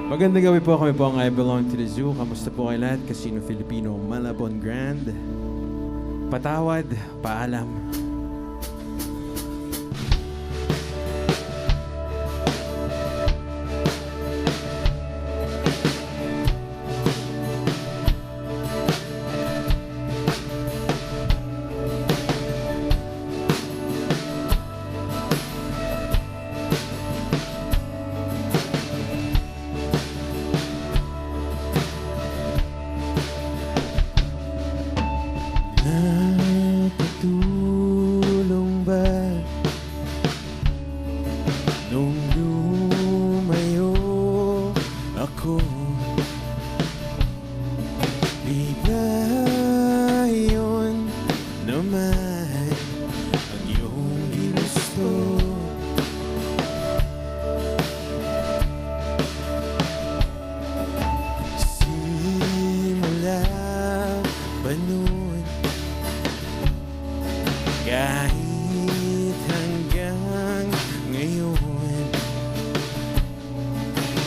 Magandang gabi po, kami po ang I Belong to the Zoo. Kamusta po kayo lahat? Casino Filipino, Malabon Grand. Patawad, paalam. Napatulong ba nung lumayo ako? Di ba yun naman ang iyong ginusto? Simula pa nun, kahit hanggang ngayon,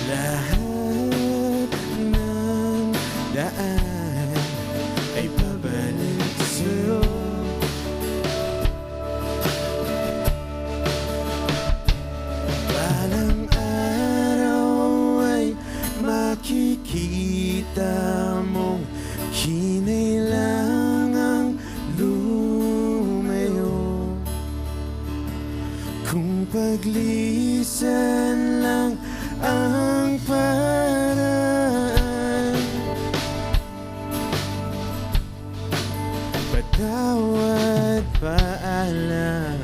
lahat ng daan ay pabalik sa'yo. Balang araw ay makikita mong kinailangang lumayo. Kung paglisan lang ang paraan, patawad, paalam,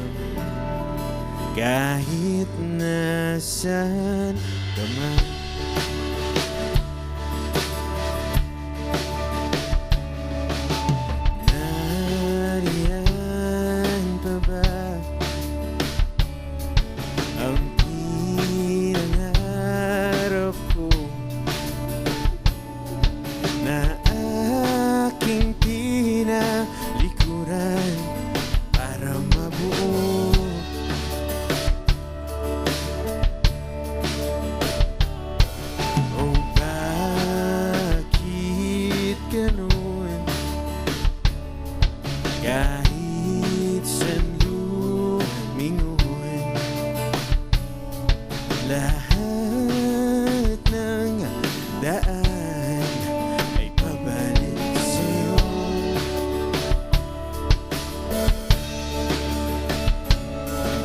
kahit nasan ka man. Nariyan pa ba ang pinangarap ko na aking pinalikuran para mabuo? O bakit ganun? Kahit saan lumingon, lahat ng daan ay pabalik sa'yo.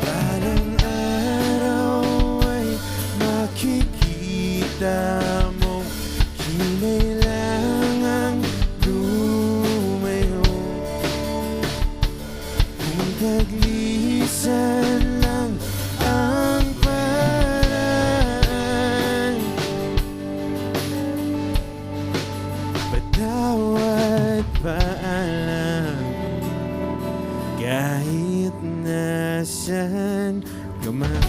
Balang araw ay makikita mong kinailangang lumayo. Kung taglisan lang ang paraan, patawad, paalam, kahit nasan ka man.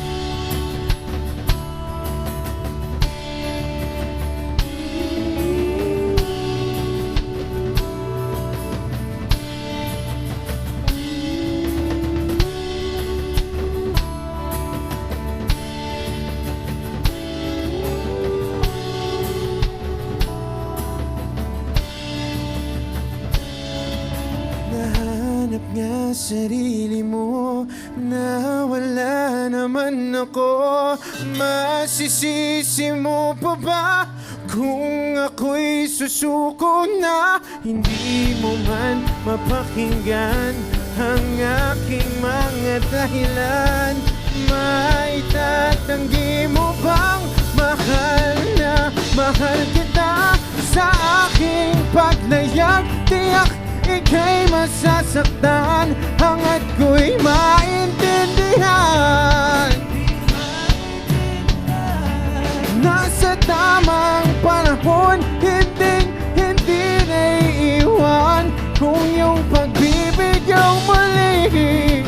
Nahanap nga sarili mo na wala naman ako. Masisisi mo pa ba kung ako'y susuko na hindi mo man mapakinggan ang aking mga dahilan? May tatanggi mo bang mahal na mahal kita? Sa aking paglayag, tiyak ika'y masasaktan hanggat ko'y maintindihan. Nasa tamang panahon, hindi naiiwan kung yung pag-ibig yung muli.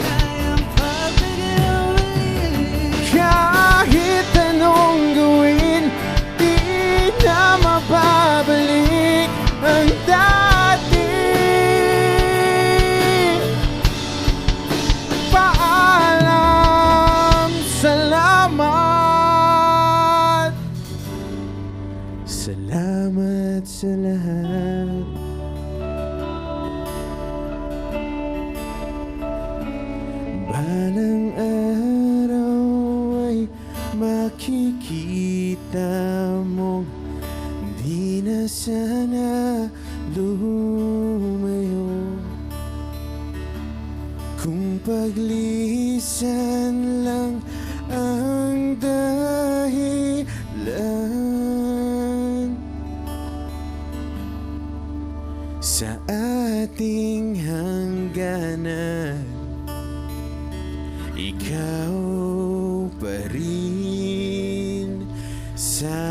Kahit anong gawin, di na mababalik ang dati. Paalam Salamat sa lahat. Balang araw ay makikita mong di na sana lumayo. Kung paglisan lang ang dahilan sa ating hangganan, ikaw pa rin sa